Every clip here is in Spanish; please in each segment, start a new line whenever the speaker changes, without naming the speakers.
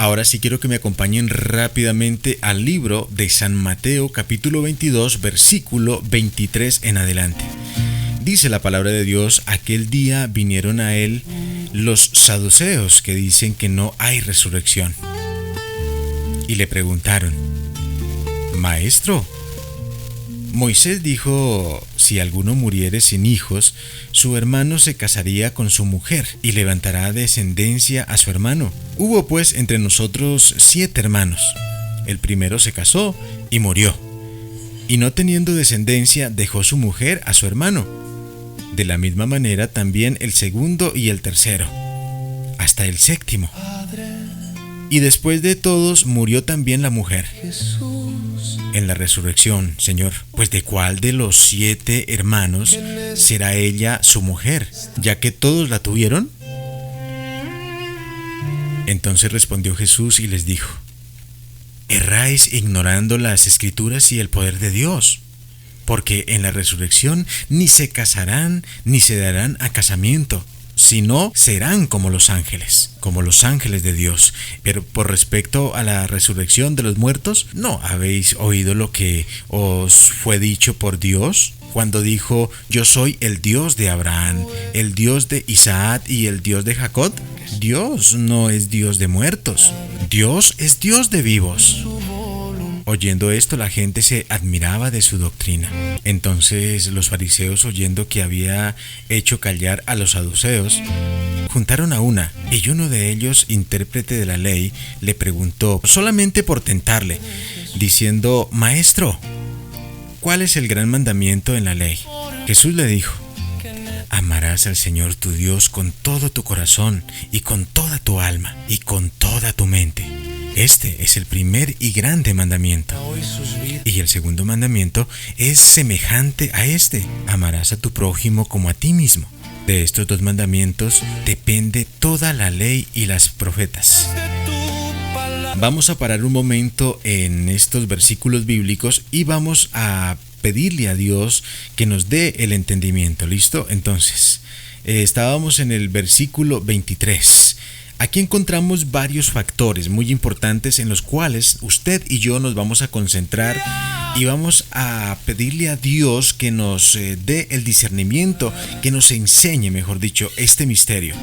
Ahora sí quiero que me acompañen rápidamente al libro de San Mateo, capítulo 22, versículo 23 en adelante. Dice la palabra de Dios: aquel día vinieron a él los saduceos, que dicen que no hay resurrección, y le preguntaron: Maestro, Moisés dijo, si alguno muriere sin hijos, su hermano se casaría con su mujer y levantará descendencia a su hermano. Hubo pues entre nosotros 7 hermanos. El primero se casó y murió, y no teniendo descendencia dejó su mujer a su hermano. De la misma manera también el segundo y el tercero, hasta el séptimo. Y después de todos murió también la mujer. En la resurrección, Señor, pues ¿de cuál de los 7 hermanos será ella su mujer, ya que todos la tuvieron? Entonces respondió Jesús y les dijo: erráis ignorando las Escrituras y el poder de Dios, porque en la resurrección ni se casarán ni se darán a casamiento, sino serán como los ángeles de Dios. Pero por respecto a la resurrección de los muertos, ¿no habéis oído lo que os fue dicho por Dios cuando dijo: yo soy el Dios de Abraham, el Dios de Isaac y el Dios de Jacob? Dios no es Dios de muertos, Dios es Dios de vivos. Oyendo esto, la gente se admiraba de su doctrina. Entonces los fariseos, oyendo que había hecho callar a los saduceos, juntaron a una, y uno de ellos, intérprete de la ley, le preguntó, solamente por tentarle, diciendo: Maestro, ¿cuál es el gran mandamiento en la ley? Jesús le dijo: amarás al Señor tu Dios con todo tu corazón, y con toda tu alma, y con toda tu mente. Este es el primer y grande mandamiento. Y el segundo mandamiento es semejante a este: amarás a tu prójimo como a ti mismo. De estos 2 mandamientos depende toda la ley y las profetas. Vamos a parar un momento en estos versículos bíblicos y vamos a pedirle a Dios que nos dé el entendimiento. ¿Listo? Entonces, estábamos en el versículo 23. Aquí encontramos varios factores muy importantes en los cuales usted y yo nos vamos a concentrar y vamos a pedirle a Dios que nos dé el discernimiento, que nos enseñe, mejor dicho, este misterio.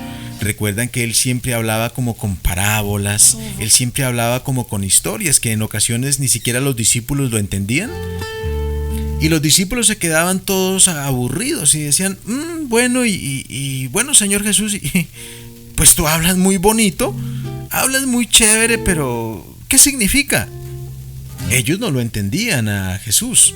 Recuerdan que Él siempre hablaba como con parábolas, Él siempre hablaba como con historias que en ocasiones ni siquiera los discípulos lo entendían. Y los discípulos se quedaban todos aburridos y decían: bueno, bueno, Señor Jesús, pues tú hablas muy bonito, hablas muy chévere, pero ¿qué significa? Ellos no lo entendían a Jesús.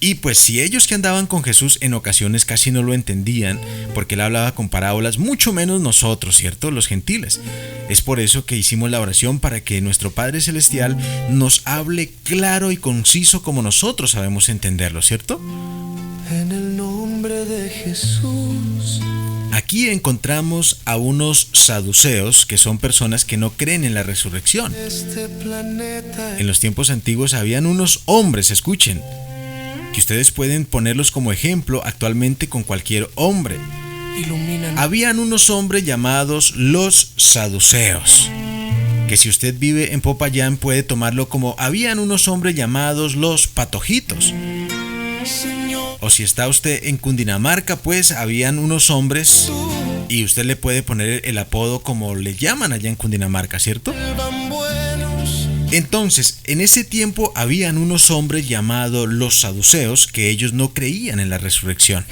Y pues si ellos que andaban con Jesús en ocasiones casi no lo entendían, porque Él hablaba con parábolas, mucho menos nosotros, ¿cierto? Los gentiles. Es por eso que hicimos la oración para que nuestro Padre Celestial nos hable claro y conciso como nosotros sabemos entenderlo, ¿cierto? En el nombre de Jesús. Aquí encontramos a unos saduceos, que son personas que no creen en la resurrección. En los tiempos antiguos habían unos hombres, escuchen, que ustedes pueden ponerlos como ejemplo actualmente con cualquier hombre. Habían unos hombres llamados los saduceos, que si usted vive en Popayán puede tomarlo como: habían unos hombres llamados los patojitos. O si está usted en Cundinamarca, pues habían unos hombres, y usted le puede poner el apodo como le llaman allá en Cundinamarca, ¿cierto? Entonces, en ese tiempo habían unos hombres llamados los saduceos, que ellos no creían en la resurrección.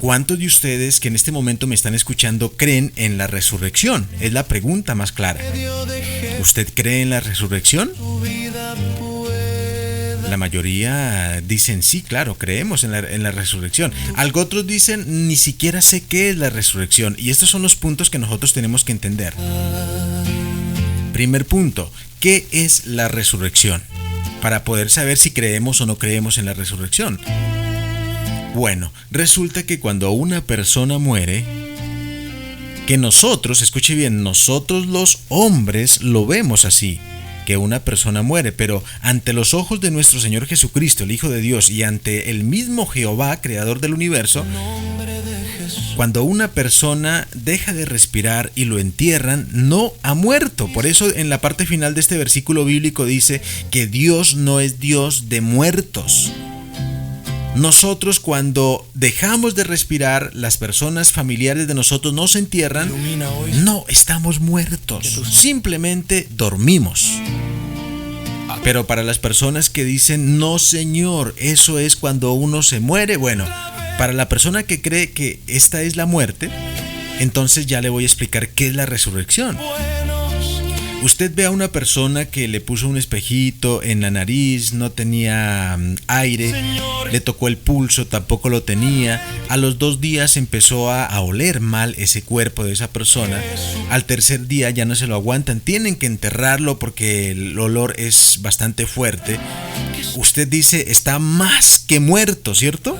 ¿Cuántos de ustedes que en este momento me están escuchando creen en la resurrección? Es la pregunta más clara. ¿Usted cree en la resurrección? La mayoría dicen: sí, claro, creemos en la resurrección. Algo otros dicen: ni siquiera sé qué es la resurrección. Y estos son los puntos que nosotros tenemos que entender. Primer punto: ¿qué es la resurrección? Para poder saber si creemos o no creemos en la resurrección. Bueno, resulta que cuando una persona muere, que nosotros, escuche bien, nosotros los hombres lo vemos así, que una persona muere, pero ante los ojos de nuestro Señor Jesucristo, el Hijo de Dios, y ante el mismo Jehová, creador del universo, cuando una persona deja de respirar y lo entierran, no ha muerto. Por eso en la parte final de este versículo bíblico dice que Dios no es Dios de muertos. Nosotros, cuando dejamos de respirar, las personas familiares de nosotros nos entierran, no estamos muertos, simplemente dormimos. Pero para las personas que dicen, no señor, eso es cuando uno se muere, bueno, para la persona que cree que esta es la muerte, entonces ya le voy a explicar qué es la resurrección. Usted ve a una persona que le puso un espejito en la nariz, no tenía aire, le tocó el pulso, tampoco lo tenía. A los 2 días empezó a oler mal ese cuerpo de esa persona. Al tercer día ya no se lo aguantan, tienen que enterrarlo porque el olor es bastante fuerte. Usted dice, está más que muerto, ¿cierto?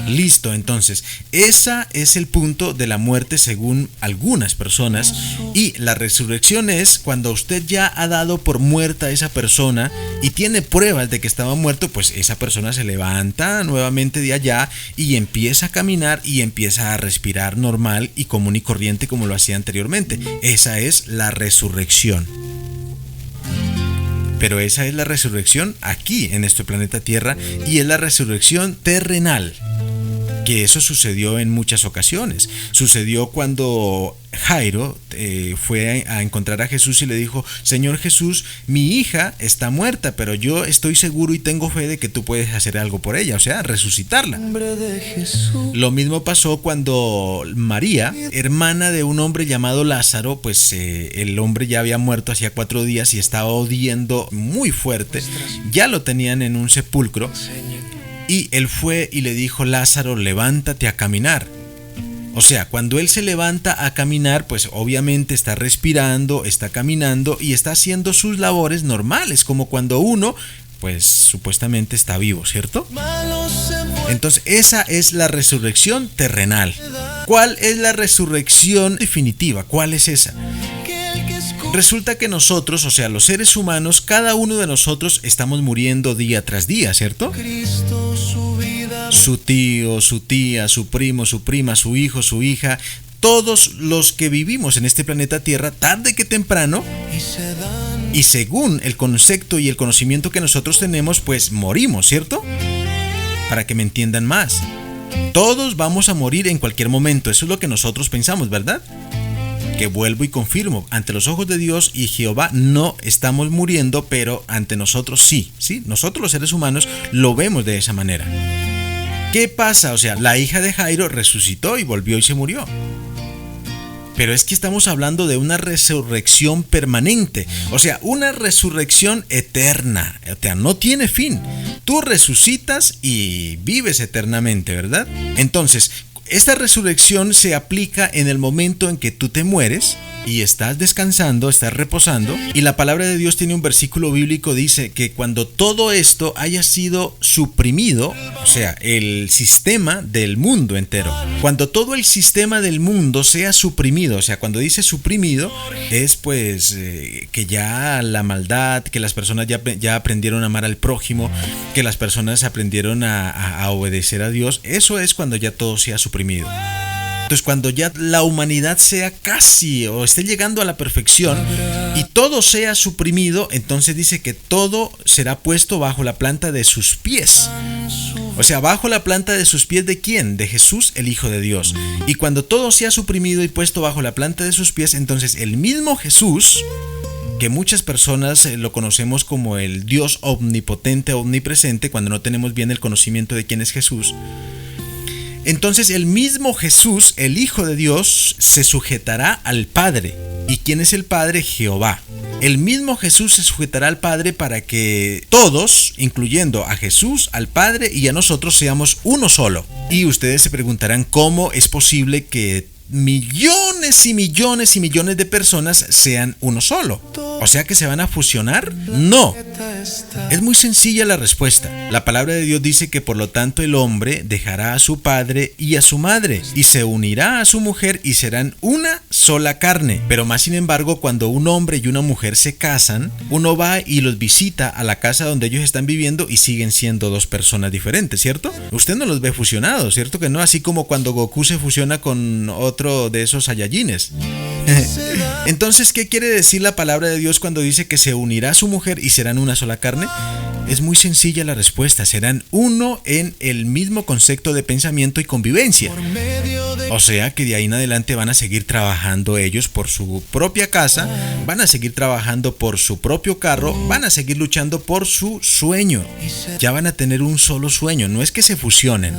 Listo, entonces, ese es el punto de la muerte según algunas personas, y la resurrección es cuando usted ya ha dado por muerta a esa persona y tiene pruebas de que estaba muerto, pues esa persona se levanta nuevamente de allá y empieza a caminar y empieza a respirar normal y común y corriente como lo hacía anteriormente. Esa es la resurrección. Pero esa es la resurrección aquí en este planeta Tierra, y es la resurrección terrenal. Que eso sucedió en muchas ocasiones. Sucedió cuando Jairo fue a encontrar a Jesús y le dijo, Señor Jesús, mi hija está muerta, pero yo estoy seguro y tengo fe de que tú puedes hacer algo por ella, o sea, resucitarla. Lo mismo pasó cuando María, hermana de un hombre llamado Lázaro, pues el hombre ya había muerto hacía 4 días y estaba odiando muy fuerte, ya lo tenían en un sepulcro. Y él fue y le dijo, Lázaro, levántate a caminar. O sea, cuando él se levanta a caminar, pues obviamente está respirando, está caminando y está haciendo sus labores normales, como cuando uno, pues supuestamente está vivo, ¿cierto? Entonces, esa es la resurrección terrenal. ¿Cuál es la resurrección definitiva? ¿Cuál es esa? Resulta que nosotros, o sea, los seres humanos, cada uno de nosotros estamos muriendo día tras día, ¿cierto? Su tío, su tía, su primo, su prima, su hijo, su hija, todos los que vivimos en este planeta Tierra, tarde que temprano, y según el concepto y el conocimiento que nosotros tenemos, pues morimos, ¿cierto? Para que me entiendan más. Todos vamos a morir en cualquier momento, eso es lo que nosotros pensamos, ¿verdad? Que vuelvo y confirmo, ante los ojos de Dios y Jehová no estamos muriendo, pero ante nosotros sí, ¿sí? Nosotros los seres humanos lo vemos de esa manera. ¿Qué pasa? O sea, la hija de Jairo resucitó y volvió y se murió. Pero es que estamos hablando de una resurrección permanente, o sea, una resurrección eterna, o sea, no tiene fin. Tú resucitas y vives eternamente, ¿verdad? Entonces, esta resurrección se aplica en el momento en que tú te mueres y estás descansando, estás reposando, y la palabra de Dios tiene un versículo bíblico, dice que cuando todo esto haya sido suprimido, o sea, el sistema del mundo entero, cuando todo el sistema del mundo sea suprimido, o sea, cuando dice suprimido, es pues que ya la maldad, que las personas ya aprendieron a amar al prójimo, que las personas aprendieron a obedecer a Dios, eso es cuando ya todo sea suprimido. Entonces, cuando ya la humanidad sea casi o esté llegando a la perfección y todo sea suprimido, entonces dice que todo será puesto bajo la planta de sus pies. O sea, bajo la planta de sus pies, ¿de quién? De Jesús, el Hijo de Dios. Y cuando todo sea suprimido y puesto bajo la planta de sus pies, entonces el mismo Jesús, que muchas personas lo conocemos como el Dios omnipotente, omnipresente, cuando no tenemos bien el conocimiento de quién es Jesús, entonces el mismo Jesús, el Hijo de Dios, se sujetará al Padre. ¿Y quién es el Padre? Jehová. El mismo Jesús se sujetará al Padre para que todos, incluyendo a Jesús, al Padre y a nosotros, seamos uno solo. Y ustedes se preguntarán cómo es posible que millones y millones y millones de personas sean uno solo. O sea, que se van a fusionar. No. Es muy sencilla la respuesta. La palabra de Dios dice que por lo tanto el hombre dejará a su padre y a su madre y se unirá a su mujer y serán una sola carne. Pero más sin embargo, cuando un hombre y una mujer se casan, uno va y los visita a la casa donde ellos están viviendo y siguen siendo dos personas diferentes, ¿cierto? Usted no los ve fusionados, ¿cierto que no? Así como cuando Goku se fusiona con otro de esos Saiyajines. Entonces, ¿qué quiere decir la palabra de Dios cuando dice que se unirá a su mujer y serán una sola carne? Es muy sencilla la respuesta, serán uno en el mismo concepto de pensamiento y convivencia. O sea que de ahí en adelante van a seguir trabajando ellos por su propia casa, van a seguir trabajando por su propio carro, van a seguir luchando por su sueño. Ya van a tener un solo sueño, no es que se fusionen.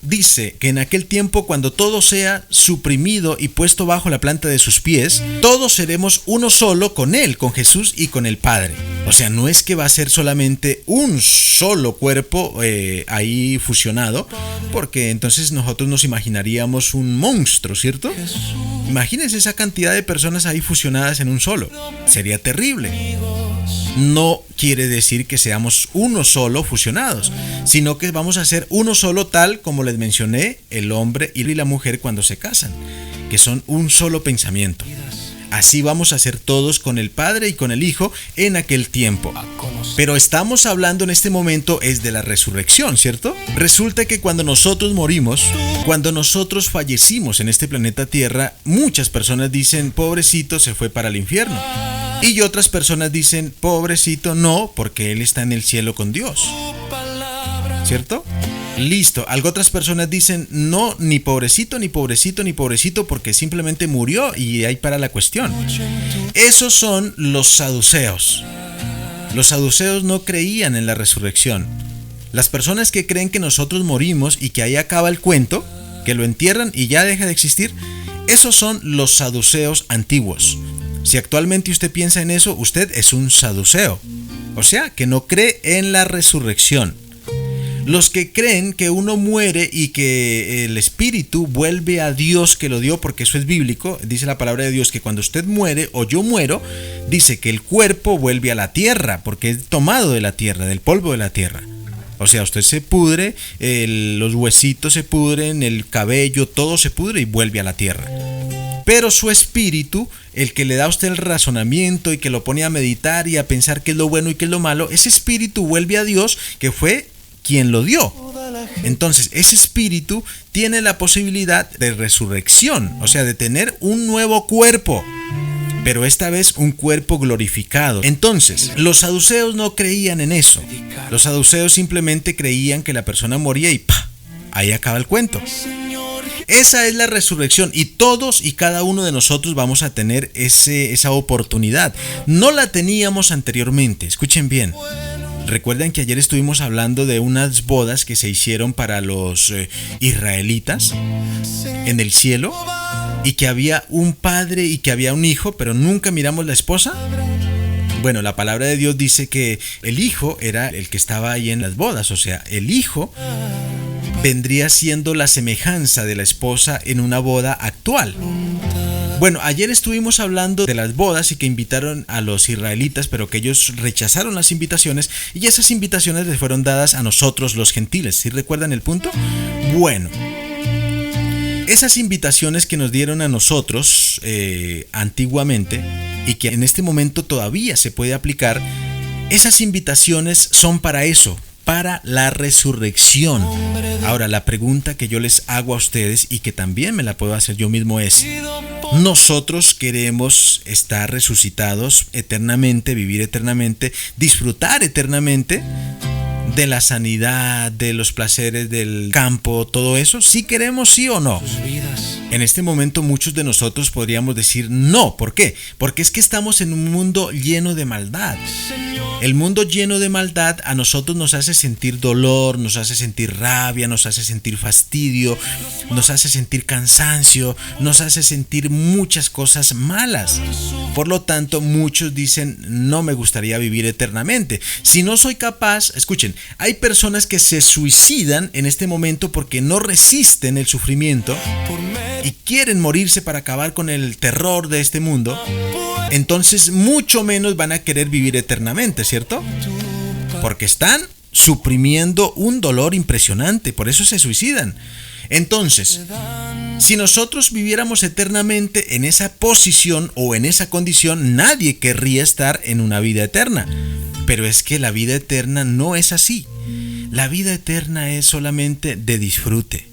Dice que en aquel tiempo, cuando todo sea suprimido y puesto bajo la planta de sus pies, todos seremos uno solo con Él, con Jesús y con el Padre. O sea, no es que va a ser solamente un solo cuerpo ahí fusionado, porque entonces nosotros nos imaginaríamos un monstruo, ¿cierto? Imagínense esa cantidad de personas ahí fusionadas en un solo. Sería terrible. No quiere decir que seamos uno solo fusionados, sino que vamos a ser uno solo, tal como les mencioné, el hombre y la mujer cuando se casan, que son un solo pensamiento. Así vamos a ser todos con el Padre y con el Hijo en aquel tiempo. Pero estamos hablando en este momento es de la resurrección, ¿cierto? Resulta que cuando nosotros morimos, cuando nosotros fallecimos en este planeta Tierra, muchas personas dicen, pobrecito, se fue para el infierno. Y otras personas dicen, pobrecito, no, porque él está en el cielo con Dios. ¿Cierto? Listo. Algo otras personas dicen, no, ni pobrecito, ni pobrecito, ni pobrecito, porque simplemente murió y ahí para la cuestión. Esos son los saduceos. Los saduceos no creían en la resurrección. Las personas que creen que nosotros morimos y que ahí acaba el cuento, que lo entierran y ya deja de existir, esos son los saduceos antiguos. Si actualmente usted piensa en eso, usted es un saduceo, o sea, que no cree en la resurrección. Los que creen que uno muere y que el espíritu vuelve a Dios que lo dio, porque eso es bíblico, dice la palabra de Dios que cuando usted muere o yo muero, dice que el cuerpo vuelve a la tierra, porque es tomado de la tierra, del polvo de la tierra. O sea, usted se pudre, los huesitos se pudren, el cabello, todo se pudre y vuelve a la tierra. Pero su espíritu, el que le da a usted el razonamiento y que lo pone a meditar y a pensar qué es lo bueno y qué es lo malo, ese espíritu vuelve a Dios, que fue quien lo dio. Entonces, ese espíritu tiene la posibilidad de resurrección, o sea, de tener un nuevo cuerpo, pero esta vez un cuerpo glorificado. Entonces, los saduceos no creían en eso. Los saduceos simplemente creían que la persona moría y ¡pah! Ahí acaba el cuento. Esa es la resurrección y todos y cada uno de nosotros vamos a tener esa oportunidad. No la teníamos anteriormente, escuchen bien. Recuerden que ayer estuvimos hablando de unas bodas que se hicieron para los israelitas en el cielo y que había un padre y que había un hijo, pero nunca miramos la esposa. Bueno, la palabra de Dios dice que el hijo era el que estaba ahí en las bodas, o sea, el hijo vendría siendo la semejanza de la esposa en una boda actual. Bueno, ayer estuvimos hablando de las bodas y que invitaron a los israelitas, pero que ellos rechazaron las invitaciones y esas invitaciones les fueron dadas a nosotros los gentiles. ¿Sí recuerdan el punto? Bueno, esas invitaciones que nos dieron a nosotros antiguamente y que en este momento todavía se puede aplicar, esas invitaciones son para eso, para la resurrección. Ahora, la pregunta que yo les hago a ustedes y que también me la puedo hacer yo mismo es: ¿nosotros queremos estar resucitados eternamente, vivir eternamente, disfrutar eternamente de la sanidad, de los placeres del campo, todo eso? ¿Sí queremos, sí o no? En este momento muchos de nosotros podríamos decir no. ¿Por qué? Porque es que estamos en un mundo lleno de maldad. El mundo lleno de maldad a nosotros nos hace sentir dolor, nos hace sentir rabia, nos hace sentir fastidio, nos hace sentir cansancio, nos hace sentir muchas cosas malas. Por lo tanto, muchos dicen, no me gustaría vivir eternamente. Si no soy capaz, escuchen, hay personas que se suicidan en este momento porque no resisten el sufrimiento y quieren morirse para acabar con el terror de este mundo. Entonces mucho menos van a querer vivir eternamente, ¿cierto? Porque están suprimiendo un dolor impresionante, por eso se suicidan. Entonces, si nosotros viviéramos eternamente en esa posición o en esa condición, nadie querría estar en una vida eterna. Pero es que la vida eterna no es así. La vida eterna es solamente de disfrute,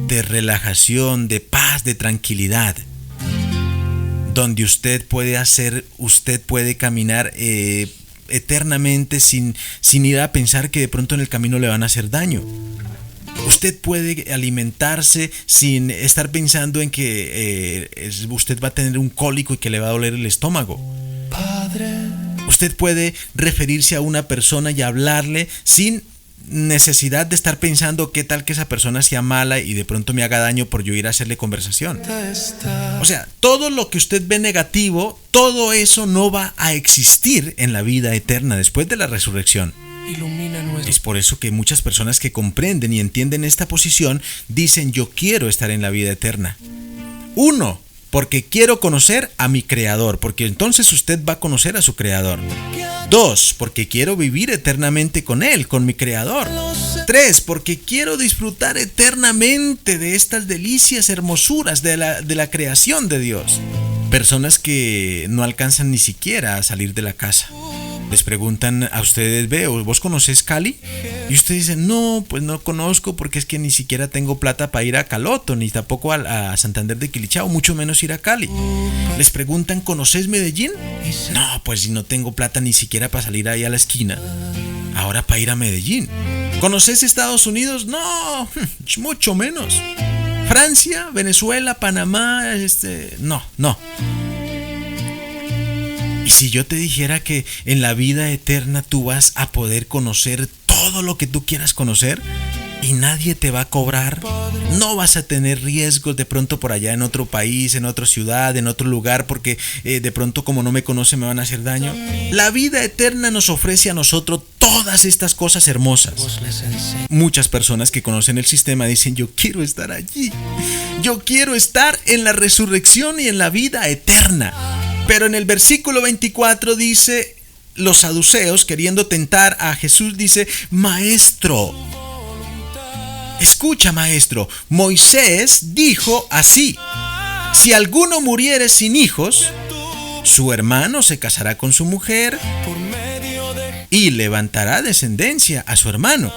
de relajación, de paz, de tranquilidad, donde usted puede caminar eternamente sin ir a pensar que de pronto en el camino le van a hacer daño. Usted puede alimentarse sin estar pensando en que usted va a tener un cólico y que le va a doler el estómago. Usted puede referirse a una persona y hablarle sin necesidad de estar pensando qué tal que esa persona sea mala y de pronto me haga daño por yo ir a hacerle conversación. O sea, todo lo que usted ve negativo, todo eso no va a existir en la vida eterna después de la resurrección. Es por eso que muchas personas que comprenden y entienden esta posición dicen: yo quiero estar en la vida eterna. Uno, porque quiero conocer a mi Creador, porque entonces usted va a conocer a su Creador. 2, porque quiero vivir eternamente con Él, con mi Creador. 3, porque quiero disfrutar eternamente de estas delicias, hermosuras de la creación de Dios. Personas que no alcanzan ni siquiera a salir de la casa. Les preguntan a ustedes: ¿vos conocés Cali? Y ustedes dicen: no, pues no conozco, porque es que ni siquiera tengo plata para ir a Caloto, ni tampoco a Santander de Quilichao, mucho menos ir a Cali. Les preguntan: ¿conocés Medellín? No, pues no tengo plata ni siquiera para salir ahí a la esquina. Ahora para ir a Medellín. ¿Conocés Estados Unidos? No, mucho menos. Francia, Venezuela, Panamá, no. Y si yo te dijera que en la vida eterna tú vas a poder conocer todo lo que tú quieras conocer y nadie te va a cobrar, no vas a tener riesgos de pronto por allá en otro país, en otra ciudad, en otro lugar, porque de pronto como no me conocen me van a hacer daño. La vida eterna nos ofrece a nosotros todas estas cosas hermosas. Muchas personas que conocen el sistema dicen: yo quiero estar allí, yo quiero estar en la resurrección y en la vida eterna. Pero en el versículo 24 dice, los saduceos, queriendo tentar a Jesús, dice: maestro, escucha, maestro, Moisés dijo así: si alguno muriere sin hijos, su hermano se casará con su mujer y levantará descendencia a su hermano.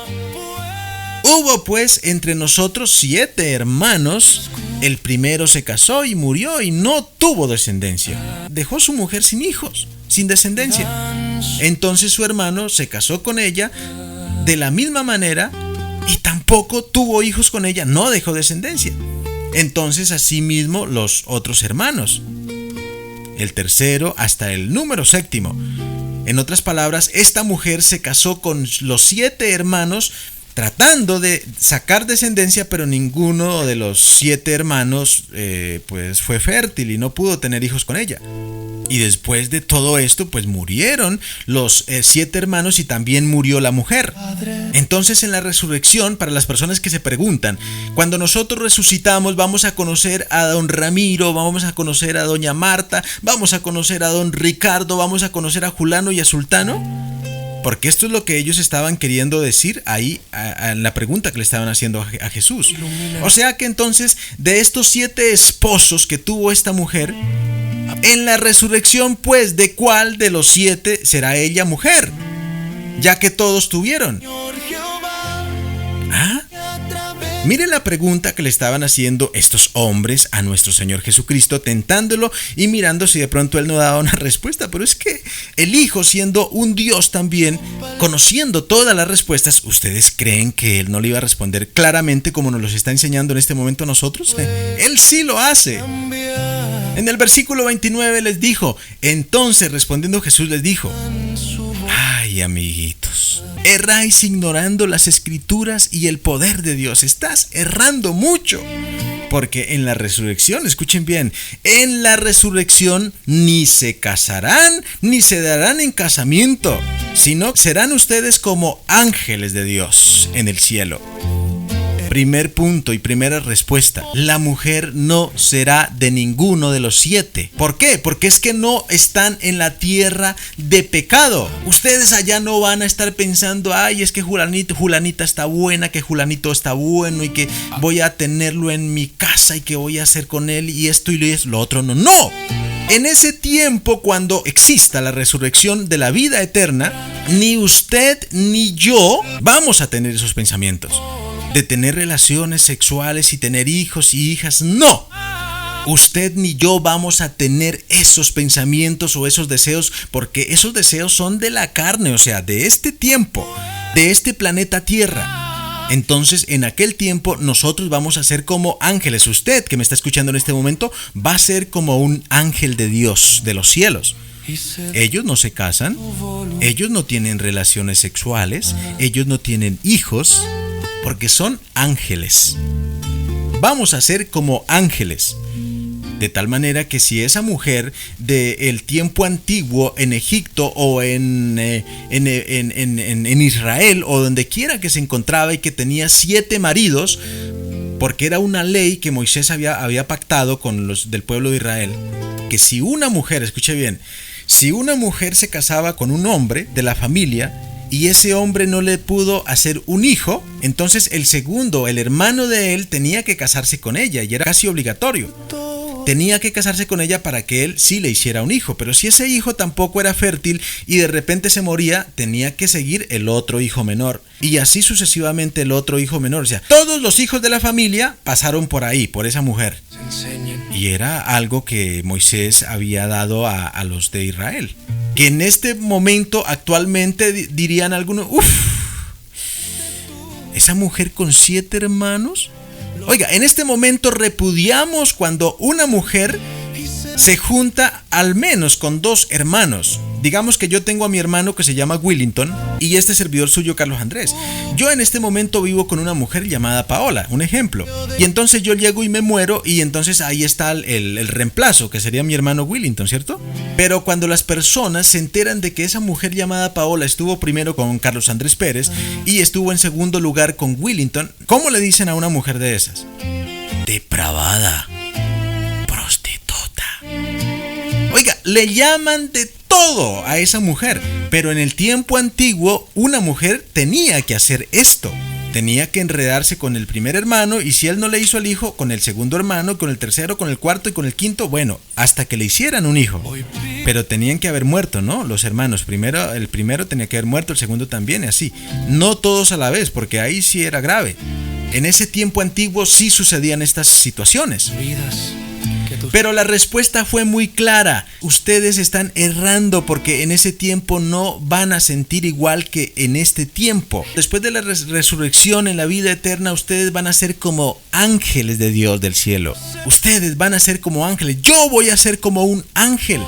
Hubo pues entre nosotros 7 hermanos. El primero se casó y murió y no tuvo descendencia. Dejó su mujer sin hijos, sin descendencia. Entonces su hermano se casó con ella de la misma manera y tampoco tuvo hijos con ella, no dejó descendencia. Entonces asimismo los otros hermanos, el tercero hasta el número 7. En otras palabras, esta mujer se casó con los 7 hermanos tratando de sacar descendencia, pero ninguno de los 7 hermanos pues fue fértil y no pudo tener hijos con ella. Y después de todo esto, pues murieron los 7 hermanos y también murió la mujer. Entonces en la resurrección, para las personas que se preguntan, cuando nosotros resucitamos, vamos a conocer a don Ramiro, vamos a conocer a doña Marta, vamos a conocer a don Ricardo, vamos a conocer a Julano y a Sultano. Porque esto es lo que ellos estaban queriendo decir ahí en la pregunta que le estaban haciendo a Jesús. O sea que entonces, de estos 7 esposos que tuvo esta mujer, en la resurrección, pues, ¿de cuál de los 7 será ella mujer? Ya que todos tuvieron. ¿Ah? Miren la pregunta que le estaban haciendo estos hombres a nuestro Señor Jesucristo, tentándolo y mirando si de pronto Él no daba una respuesta. Pero es que el Hijo, siendo un Dios también, conociendo todas las respuestas, ¿ustedes creen que Él no le iba a responder claramente como nos los está enseñando en este momento a nosotros? Él sí lo hace. En el versículo 29 les dijo, entonces respondiendo Jesús les dijo: ay, amiguitos, erráis ignorando las escrituras y el poder de Dios. Estás errando mucho. Porque en la resurrección, escuchen bien, en la resurrección ni se casarán ni se darán en casamiento, sino serán ustedes como ángeles de Dios en el cielo. Primer punto y primera respuesta: la mujer no será de ninguno de los 7. ¿Por qué? Porque es que no están en la tierra de pecado. Ustedes allá no van a estar pensando, ay, es que Julanita está buena, que Julanito está bueno y que voy a tenerlo en mi casa y que voy a hacer con él y esto y lo otro. No, no. En ese tiempo, cuando exista la resurrección de la vida eterna, ni usted ni yo vamos a tener esos pensamientos de tener relaciones sexuales y tener hijos y hijas. No. Usted ni yo vamos a tener esos pensamientos o esos deseos, porque esos deseos son de la carne, o sea, de este tiempo, de este planeta Tierra. Entonces, en aquel tiempo nosotros vamos a ser como ángeles. Usted que me está escuchando en este momento va a ser como un ángel de Dios, de los cielos. Ellos no se casan, ellos no tienen relaciones sexuales, ellos no tienen hijos, porque son ángeles. Vamos a ser como ángeles. De tal manera que si esa mujer del tiempo antiguo en Egipto o en Israel o donde quiera que se encontraba y que tenía 7 maridos, porque era una ley que Moisés había pactado con los del pueblo de Israel, que si una mujer, escuche bien, si una mujer se casaba con un hombre de la familia y ese hombre no le pudo hacer un hijo, entonces el segundo, el hermano de él, tenía que casarse con ella y era casi obligatorio. Tenía que casarse con ella para que él sí le hiciera un hijo, pero si ese hijo tampoco era fértil y de repente se moría, tenía que seguir el otro hijo menor y así sucesivamente el otro hijo menor. O sea, todos los hijos de la familia pasaron por ahí, por esa mujer. Y era algo que Moisés había dado a los de Israel. Que en este momento actualmente dirían algunos, esa mujer con 7 hermanos. Oiga, en este momento repudiamos cuando una mujer se junta al menos con 2 hermanos. Digamos que yo tengo a mi hermano que se llama Willington y este servidor suyo, Carlos Andrés. Yo en este momento vivo con una mujer llamada Paola, un ejemplo. Y entonces yo llego y me muero y entonces ahí está el reemplazo, que sería mi hermano Willington, ¿cierto? Pero cuando las personas se enteran de que esa mujer llamada Paola estuvo primero con Carlos Andrés Pérez y estuvo en segundo lugar con Willington, ¿cómo le dicen a una mujer de esas? Depravada. Prostituta. Oiga, le llaman de todo a esa mujer, pero en el tiempo antiguo una mujer tenía que hacer esto. Tenía que enredarse con el primer hermano y si él no le hizo al hijo, con el segundo hermano, con el tercero, con el cuarto y con el quinto, bueno, hasta que le hicieran un hijo. Pero tenían que haber muerto, ¿no? Los hermanos, el primero tenía que haber muerto, el segundo también y así. No todos a la vez, porque ahí sí era grave. En ese tiempo antiguo sí sucedían estas situaciones. Pero la respuesta fue muy clara. Ustedes están errando porque en ese tiempo no van a sentir igual que en este tiempo. Después de la resurrección en la vida eterna, ustedes van a ser como ángeles de Dios del cielo. Ustedes van a ser como ángeles. Yo voy a ser como un ángel.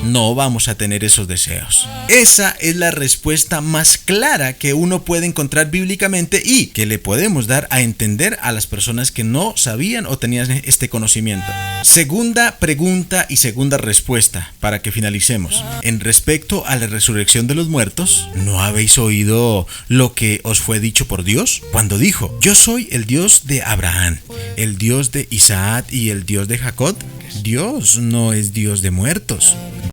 No vamos a tener esos deseos. Esa es la respuesta más clara que uno puede encontrar bíblicamente y que le podemos dar a entender a las personas que no sabían o tenían este conocimiento. Segunda pregunta y segunda respuesta para que finalicemos. En respecto a la resurrección de los muertos, ¿no habéis oído lo que os fue dicho por Dios? Cuando dijo, yo soy el Dios de Abraham, el Dios de Isaac y el Dios de Jacob. Dios no es Dios de muertos.